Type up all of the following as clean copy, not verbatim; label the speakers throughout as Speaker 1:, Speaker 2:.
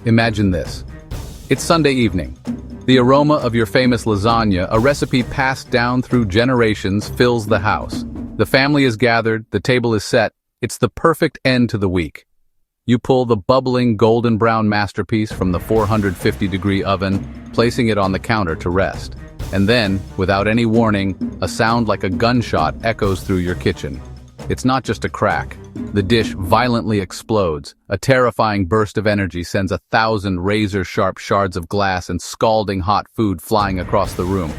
Speaker 1: Imagine this. It's Sunday evening. The aroma of your famous lasagna, a recipe passed down through generations, fills the house. The family is gathered, the table is set. It's the perfect end to the week. You pull the bubbling golden brown masterpiece from the 450-degree oven, placing it on the counter to rest. And then, without any warning, a sound like a gunshot echoes through your kitchen. It's not just a crack. The dish violently explodes. A terrifying burst of energy sends 1,000 razor-sharp shards of glass and scalding hot food flying across the room.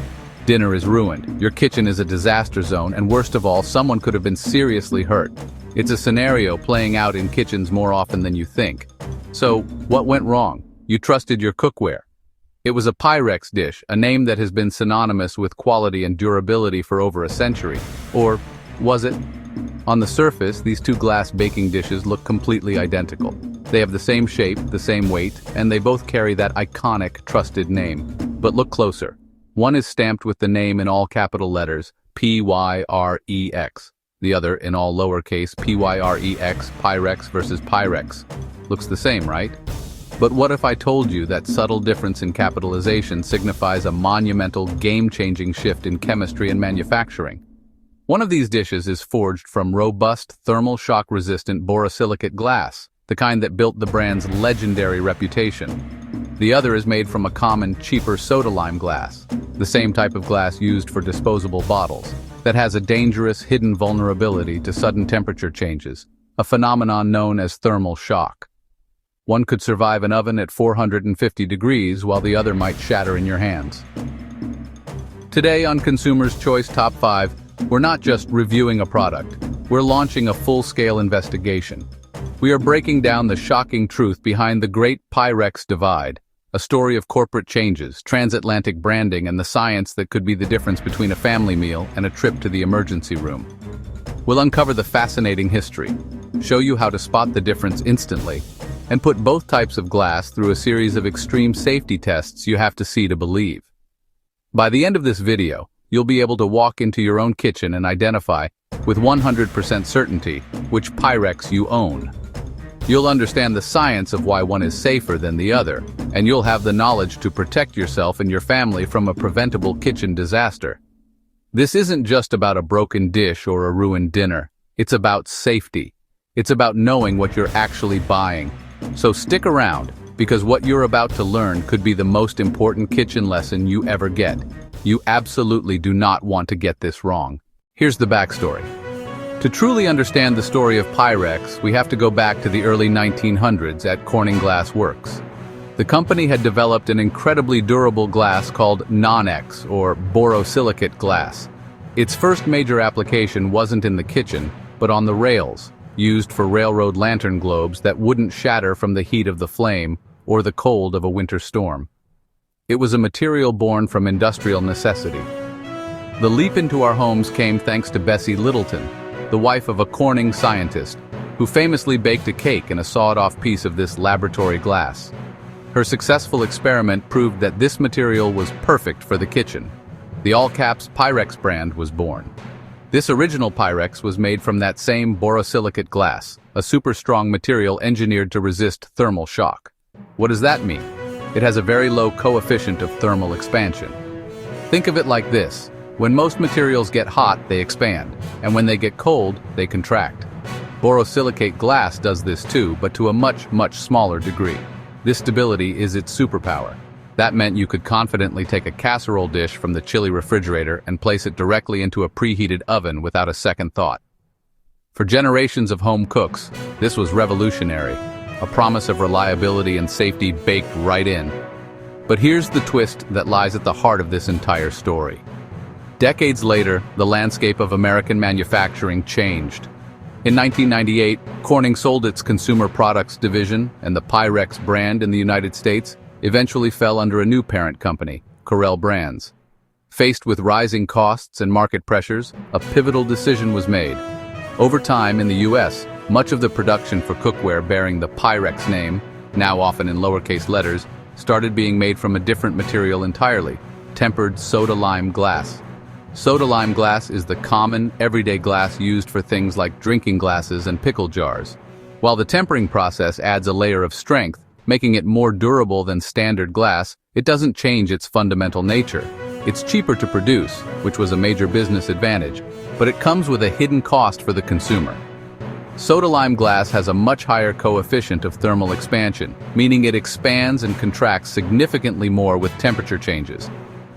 Speaker 1: Dinner is ruined. Your kitchen is a disaster zone, and worst of all, someone could have been seriously hurt. It's a scenario playing out in kitchens more often than you think. So, what went wrong? You trusted your cookware. It was a Pyrex dish, a name that has been synonymous with quality and durability for over a century. Or was it? On the surface, these two glass baking dishes look completely identical. They have the same shape, the same weight, and they both carry that iconic, trusted name. But look closer. One is stamped with the name in all capital letters, Pyrex. The other in all lowercase, Pyrex, Pyrex versus Pyrex. Looks the same, right? But what if I told you that subtle difference in capitalization signifies a monumental, game-changing shift in chemistry and manufacturing? One of these dishes is forged from robust, thermal shock-resistant borosilicate glass, the kind that built the brand's legendary reputation. The other is made from a common, cheaper soda-lime glass, the same type of glass used for disposable bottles, that has a dangerous, hidden vulnerability to sudden temperature changes, a phenomenon known as thermal shock. One could survive an oven at 450 degrees while the other might shatter in your hands. Today on Consumer's Choice Top 5, we're not just reviewing a product, we're launching a full-scale investigation. We are breaking down the shocking truth behind the Great Pyrex Divide, a story of corporate changes, transatlantic branding, and the science that could be the difference between a family meal and a trip to the emergency room. We'll uncover the fascinating history, show you how to spot the difference instantly, and put both types of glass through a series of extreme safety tests you have to see to believe. By the end of this video, you'll be able to walk into your own kitchen and identify, with 100% certainty, which Pyrex you own. You'll understand the science of why one is safer than the other, and you'll have the knowledge to protect yourself and your family from a preventable kitchen disaster. This isn't just about a broken dish or a ruined dinner. It's about safety. It's about knowing what you're actually buying. So stick around, because what you're about to learn could be the most important kitchen lesson you ever get. You absolutely do not want to get this wrong. Here's the backstory. To truly understand the story of Pyrex, we have to go back to the early 1900s at Corning Glass Works. The company had developed an incredibly durable glass called non-X, or borosilicate glass. Its first major application wasn't in the kitchen, but on the rails, used for railroad lantern globes that wouldn't shatter from the heat of the flame or the cold of a winter storm. It was a material born from industrial necessity. The leap into our homes came thanks to Bessie Littleton, the wife of a Corning scientist, who famously baked a cake in a sawed-off piece of this laboratory glass. Her successful experiment proved that this material was perfect for the kitchen. The all-caps Pyrex brand was born. This original Pyrex was made from that same borosilicate glass, a super-strong material engineered to resist thermal shock. What does that mean? It has a very low coefficient of thermal expansion. Think of it like this. When most materials get hot, they expand, and when they get cold, they contract. Borosilicate glass does this too, but to a much, much smaller degree. This stability is its superpower. That meant you could confidently take a casserole dish from the chilly refrigerator and place it directly into a preheated oven without a second thought. For generations of home cooks, this was revolutionary, a promise of reliability and safety baked right in. But here's the twist that lies at the heart of this entire story. Decades later, the landscape of American manufacturing changed. In 1998, Corning sold its consumer products division, and the Pyrex brand in the United States eventually fell under a new parent company, Corel Brands. Faced with rising costs and market pressures, a pivotal decision was made. Over time in the U.S., much of the production for cookware bearing the Pyrex name, now often in lowercase letters, started being made from a different material entirely, tempered soda-lime glass. Soda-lime glass is the common, everyday glass used for things like drinking glasses and pickle jars. While the tempering process adds a layer of strength, making it more durable than standard glass. It doesn't change its fundamental nature. It's cheaper to produce, which was a major business advantage, but it comes with a hidden cost for the consumer. Soda-lime glass has a much higher coefficient of thermal expansion, meaning it expands and contracts significantly more with temperature changes.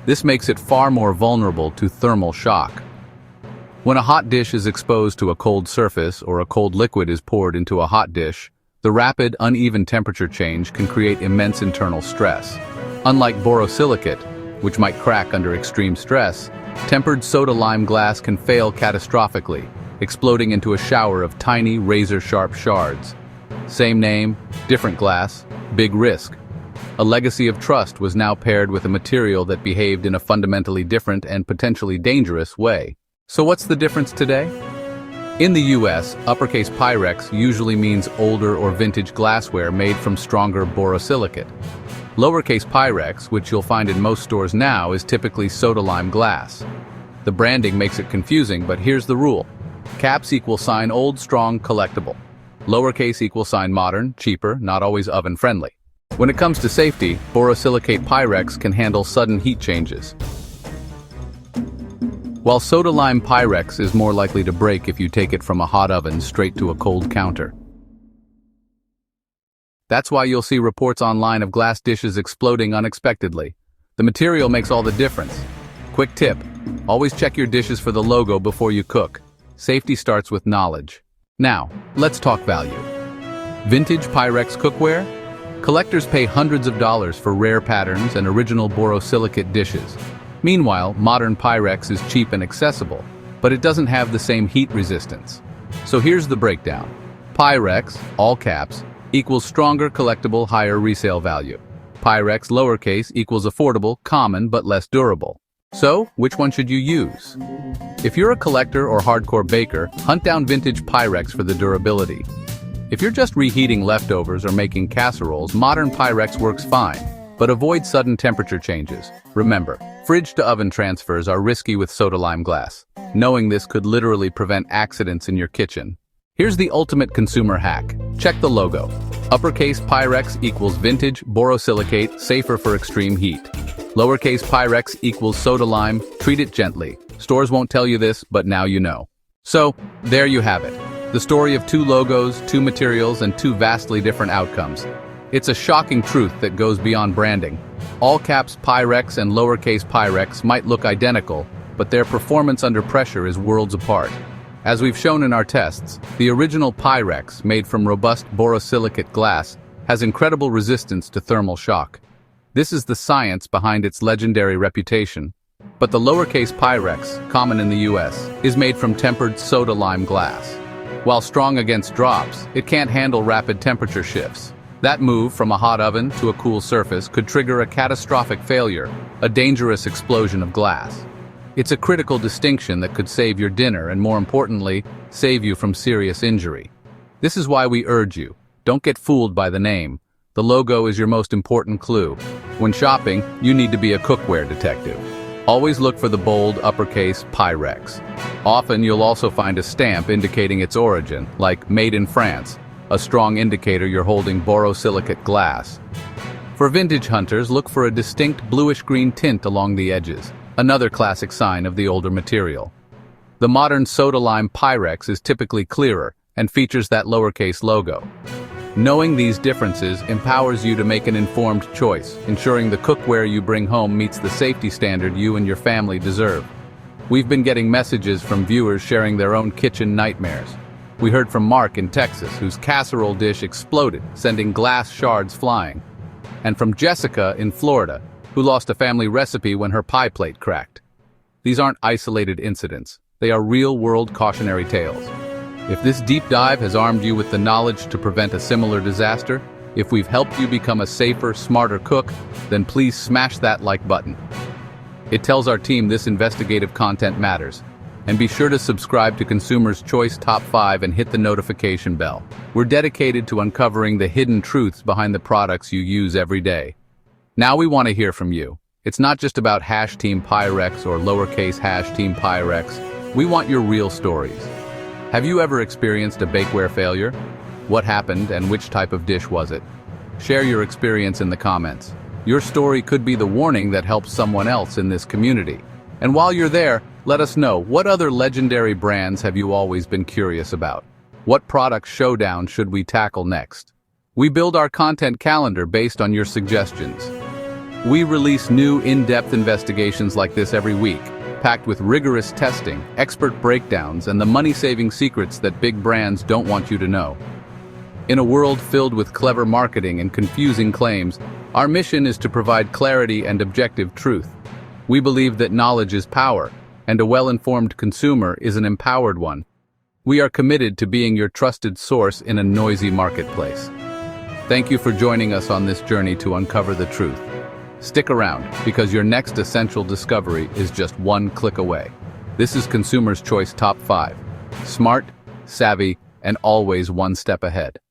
Speaker 1: This makes it far more vulnerable to thermal shock. When a hot dish is exposed to a cold surface or a cold liquid is poured into a hot dish, the rapid, uneven temperature change can create immense internal stress. Unlike borosilicate, which might crack under extreme stress, tempered soda-lime glass can fail catastrophically, exploding into a shower of tiny, razor-sharp shards. Same name, different glass, big risk. A legacy of trust was now paired with a material that behaved in a fundamentally different and potentially dangerous way. So what's the difference today? In the US, uppercase Pyrex usually means older or vintage glassware made from stronger borosilicate. Lowercase Pyrex, which you'll find in most stores now, is typically soda-lime glass. The branding makes it confusing, but here's the rule. Caps = old, strong, collectible. Lowercase = modern, cheaper, not always oven-friendly. When it comes to safety, borosilicate Pyrex can handle sudden heat changes, while soda-lime Pyrex is more likely to break if you take it from a hot oven straight to a cold counter. That's why you'll see reports online of glass dishes exploding unexpectedly. The material makes all the difference. Quick tip: always check your dishes for the logo before you cook. Safety starts with knowledge. Now, let's talk value. Vintage Pyrex cookware? Collectors pay hundreds of dollars for rare patterns and original borosilicate dishes. Meanwhile, modern Pyrex is cheap and accessible, but it doesn't have the same heat resistance. So here's the breakdown. Pyrex, all caps, equals stronger, collectible, higher resale value. Pyrex lowercase equals affordable, common, but less durable. So, which one should you use? If you're a collector or hardcore baker, hunt down vintage Pyrex for the durability. If you're just reheating leftovers or making casseroles, modern Pyrex works fine, but avoid sudden temperature changes. Remember, fridge to oven transfers are risky with soda-lime glass. Knowing this could literally prevent accidents in your kitchen. Here's the ultimate consumer hack. Check the logo. Uppercase Pyrex equals vintage, borosilicate, safer for extreme heat. Lowercase Pyrex equals soda-lime, treat it gently. Stores won't tell you this, but now you know. So, there you have it. The story of two logos, two materials, and two vastly different outcomes. It's a shocking truth that goes beyond branding. All caps Pyrex and lowercase Pyrex might look identical, but their performance under pressure is worlds apart. As we've shown in our tests, the original Pyrex, made from robust borosilicate glass, has incredible resistance to thermal shock. This is the science behind its legendary reputation. But the lowercase Pyrex, common in the US, is made from tempered soda-lime glass. While strong against drops, it can't handle rapid temperature shifts. That move from a hot oven to a cool surface could trigger a catastrophic failure, a dangerous explosion of glass. It's a critical distinction that could save your dinner and, more importantly, save you from serious injury. This is why we urge you, don't get fooled by the name. The logo is your most important clue. When shopping, you need to be a cookware detective. Always look for the bold uppercase Pyrex. Often you'll also find a stamp indicating its origin, like Made in France, a strong indicator you're holding borosilicate glass. For vintage hunters, look for a distinct bluish-green tint along the edges, another classic sign of the older material. The modern soda-lime Pyrex is typically clearer and features that lowercase logo. Knowing these differences empowers you to make an informed choice, ensuring the cookware you bring home meets the safety standard you and your family deserve. We've been getting messages from viewers sharing their own kitchen nightmares. We heard from Mark in Texas, whose casserole dish exploded, sending glass shards flying. And from Jessica in Florida, who lost a family recipe when her pie plate cracked. These aren't isolated incidents. They are real-world cautionary tales. If this deep dive has armed you with the knowledge to prevent a similar disaster, if we've helped you become a safer, smarter cook, then please smash that like button. It tells our team this investigative content matters. And be sure to subscribe to Consumer's Choice Top 5 and hit the notification bell. We're dedicated to uncovering the hidden truths behind the products you use every day. Now we want to hear from you. It's not just about #Team Pyrex or lowercase #Team Pyrex. We want your real stories. Have you ever experienced a bakeware failure? What happened and which type of dish was it? Share your experience in the comments. Your story could be the warning that helps someone else in this community. And while you're there, let us know, what other legendary brands have you always been curious about? What product showdown should we tackle next? We build our content calendar based on your suggestions. We release new in-depth investigations like this every week, packed with rigorous testing, expert breakdowns, and the money-saving secrets that big brands don't want you to know. In a world filled with clever marketing and confusing claims, our mission is to provide clarity and objective truth. We believe that knowledge is power, and a well-informed consumer is an empowered one. We are committed to being your trusted source in a noisy marketplace. Thank you for joining us on this journey to uncover the truth. Stick around, because your next essential discovery is just one click away. This is Consumer's Choice Top 5. Smart, savvy, and always one step ahead.